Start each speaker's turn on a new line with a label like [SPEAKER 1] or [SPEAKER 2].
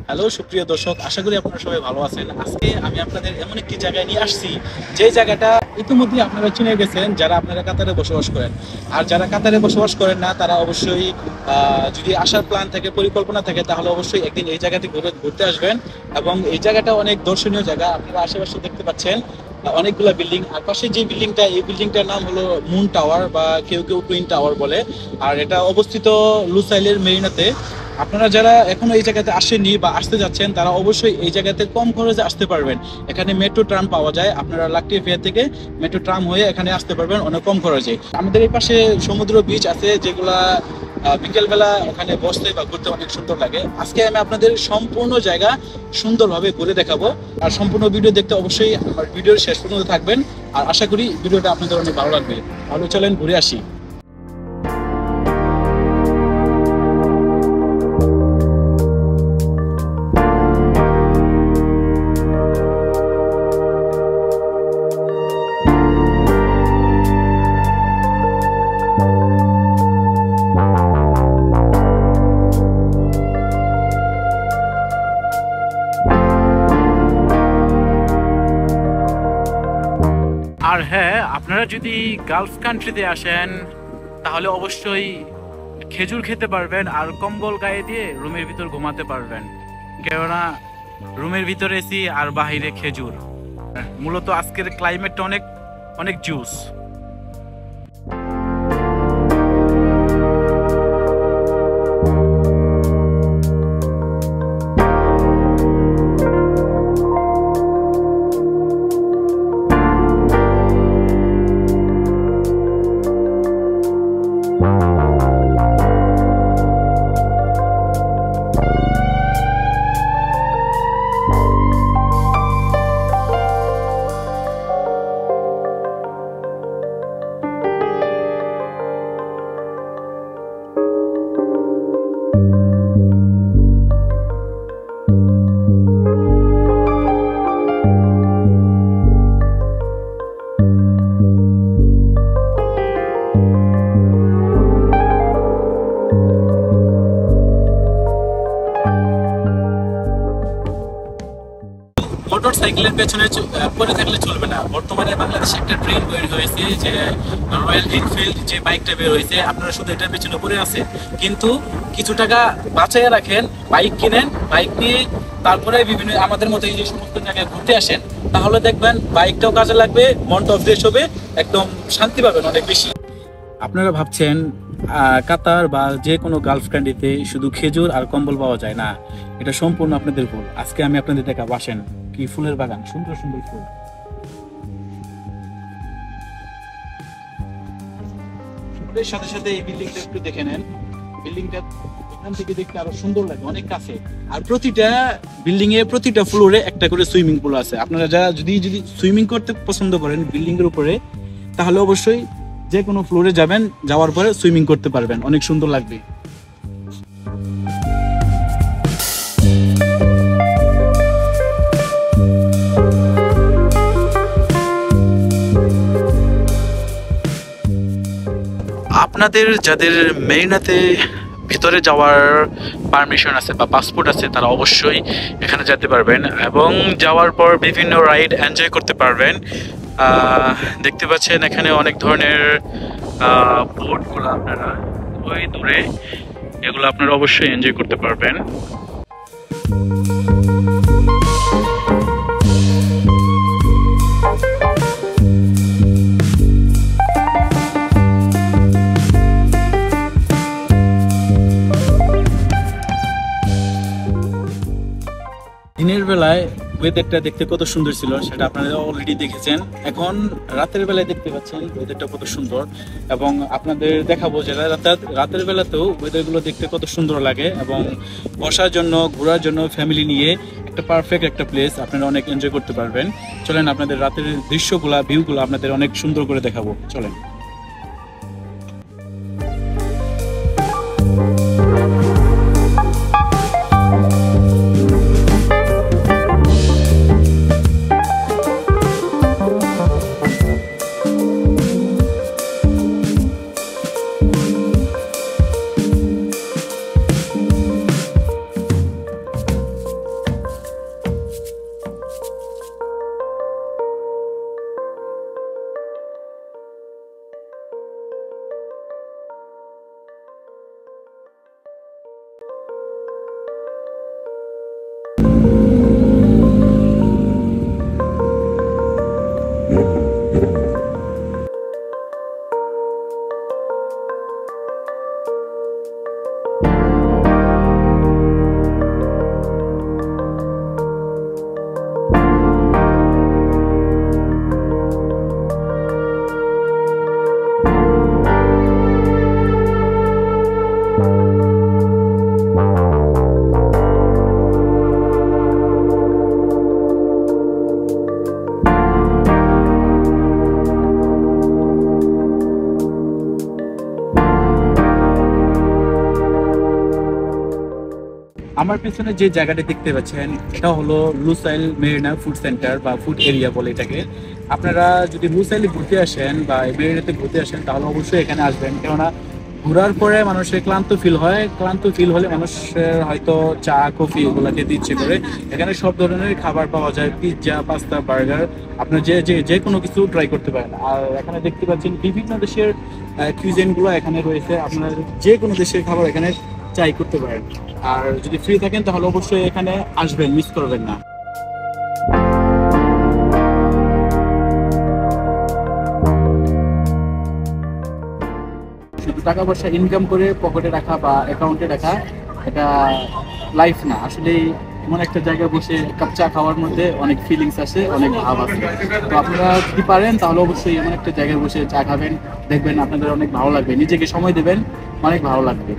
[SPEAKER 1] Hello সুপ্রিয় দর্শক, আশা করি আপনারা সবাই ভালো আছেন। আজকে আমি আপনাদের এমন একটি জায়গায় নিয়ে আসছি, যে জায়গাটা ইতিমধ্যে আপনারা চিনে গেছেন যারা আপনারা কাতারে বসবাস করেন। আর যারা কাতারে বসবাস করেন না, তারা অবশ্যই যদি আসার প্ল্যান থাকে, পরিকল্পনা থাকে, তাহলে অবশ্যই একদিন এই জায়গাতে ঘুরতে আসবেন। এবং এই জায়গাটা অনেক দর্শনীয় জায়গা। আপনারা আশেপাশে দেখতে পাচ্ছেন অনেকগুলা বিল্ডিং। আর পাশে যে বিল্ডিংটা, এই বিল্ডিংটার নাম হলো মুন টাওয়ার, বা কেউ কেউ টুইন টাওয়ার বলে। আর এটা অবস্থিত লুসাইলের মেরিনাতে। আপনারা যারা এখনো এই জায়গাতে আসেননি বা আসতে যাচ্ছেন, তারা অবশ্যই এই জায়গাতে কম খরচে আসতে পারবেন। এখানে মেট্রো ট্রাম পাওয়া যায়, আপনারা লাকটিভিয়া থেকে মেট্রো ট্রাম হয়ে এখানে আসতে পারবেন অনেক কম খরচে। আমাদের এই পাশে সমুদ্র বিচ আছে, যেগুলা বিকেলবেলা ওখানে বসতে বা ঘুরতে অনেক সুন্দর লাগে। আজকে আমি আপনাদের সম্পূর্ণ জায়গা সুন্দরভাবে ঘুরে দেখাবো। আর সম্পূর্ণ ভিডিও দেখতে অবশ্যই আমার ভিডিওর শেষ পর্যন্ত থাকবেন। আর আশা করি ভিডিওটা আপনাদের অনেক ভালো লাগবে। তাহলে চলেন ঘুরে আসি। আর হ্যাঁ, আপনারা যদি গালফ কান্ট্রিতে আসেন, তাহলে অবশ্যই খেজুর খেতে পারবেন আর কম্বল গায়ে দিয়ে রুমের ভিতর ঘুমাতে পারবেন। কেননা রুমের ভিতরে এসি আর বাহিরে খেজুর। মূলত আজকের ক্লাইমেটটা অনেক অনেক জুস। মোটরসাইকেলের পেছনে পড়ে থাকলে চলবে না। বর্তমানে বাংলাদেশে একটা ট্রেন্ড বের হয়েছে যে রয়্যাল এনফিল্ড যে বাইকটা বের হয়েছে, আপনারা শুধু এটার পেছনে পড়ে আছে, কিন্তু কিছু টাকা বাঁচাইয়া রাখেন, বাইক কিনেন, বাইক নিয়ে তারপরে বিভিন্ন আমাদের মতো এই যে সমস্ত জায়গায় ঘুরতে আসেন, তাহলে দেখবেন বাইকটাও কাজে লাগবে, মনটাও ফ্রেশ হবে, একদম শান্তি পাবেন অনেক বেশি। আপনারা ভাবছেন কাতার বা যে কোনো গালফ কান্ট্রিতে শুধু খেজুর আর কম্বল পাওয়া যায় না, এটা সম্পূর্ণ আপনাদের ভুল। আজকে আমি আপনাদের দেখাবো, আসেন, কি ফুলের বাগান, সুন্দর সুন্দর ফুল। ফুলের সাথে সাথে এই বিল্ডিংটা একটু দেখে নেন। বিল্ডিংটা এখান থেকে দেখতে আরো সুন্দর লাগে, অনেক কাছে। আর প্রতিটা বিল্ডিং এ প্রতিটা ফ্লোরে একটা করে সুইমিং পুল আছে। আপনারা যারা যদি সুইমিং করতে পছন্দ করেন বিল্ডিং এর উপরে, তাহলে অবশ্যই যে কোনো ফ্লোরে যাবেন, যাওয়ার পরে সুইমিং করতে পারবেন, অনেক সুন্দর লাগবে। আপনাদের যাদের মেরিনাতে ভিতরে যাওয়ার পারমিশন আছে বা পাসপোর্ট আছে, তারা অবশ্যই এখানে যেতে পারবেন এবং যাওয়ার পর বিভিন্ন রাইড এনজয় করতে পারবেন। দেখতে পাচ্ছেন এখানে অনেক ধরনের বোটগুলো, আপনারা ওই দূরে, এগুলো আপনারা অবশ্যই এনজয় করতে পারবেন। দিনের বেলায় ওয়েদারটা দেখতে কত সুন্দর ছিল সেটা আপনারা অলরেডি দেখেছেন। এখন রাতের বেলায় দেখতে পাচ্ছেন ওয়েদারটা কত সুন্দর, এবং আপনাদের দেখাবো যে রাতের বেলাতেও ওয়েদারগুলো দেখতে কত সুন্দর লাগে, এবং বসার জন্য, ঘোরার জন্য ফ্যামিলি নিয়ে একটা পারফেক্ট একটা প্লেস, আপনারা অনেক এনজয় করতে পারবেন। চলেন আপনাদের রাতের দৃশ্যগুলা, ভিউগুলো আপনাদের অনেক সুন্দর করে দেখাবো, চলেন। আমার পিছনে যে জায়গাটা দেখতে পাচ্ছেন এটা হলো লুসাইল মেরিনা ফুড সেন্টার বা ফুড এরিয়া বলে এটাকে। আপনারা যদি লুসাইলে ঘুরতে আসেন বা মেরিনাতে ঘুরতে আসেন তাহলে অবশ্যই এখানে আসবেন, কেননা ঘোরার পরে মানুষের ক্লান্ত ফিল হয়, ক্লান্ত ফিল হলে মানুষের হয়তো চা কফি এগুলো খেতে ইচ্ছে করে। এখানে সব ধরনের খাবার পাওয়া যায়, পিৎজা পাস্তা বার্গার, আপনার যে যে যে কোনো কিছু ট্রাই করতে পারেন। আর এখানে দেখতে পাচ্ছেন বিভিন্ন দেশের কুইজিনগুলো এখানে রয়েছে, আপনার যে কোনো দেশের খাবার এখানে ট্রাই করতে পারেন। আর যদি ফ্রি থাকেন তাহলে অবশ্যই এখানে আসবেন, মিস করবেন না। শুধু টাকা পয়সা ইনকাম করে পকেটে রাখা বা অ্যাকাউন্টে রাখা এটা লাইফ না, আসলে এমন একটা জায়গায় বসে এক কাপ চা খাওয়ার মধ্যে অনেক ফিলিংস আসে, অনেক ভাব আসে। তো আপনারা যদি পারেন তাহলে অবশ্যই এমন একটা জায়গায় বসে চা খাবেন, দেখবেন আপনাদের অনেক ভালো লাগবে, নিজেকে সময় দেবেন, অনেক ভালো লাগবে।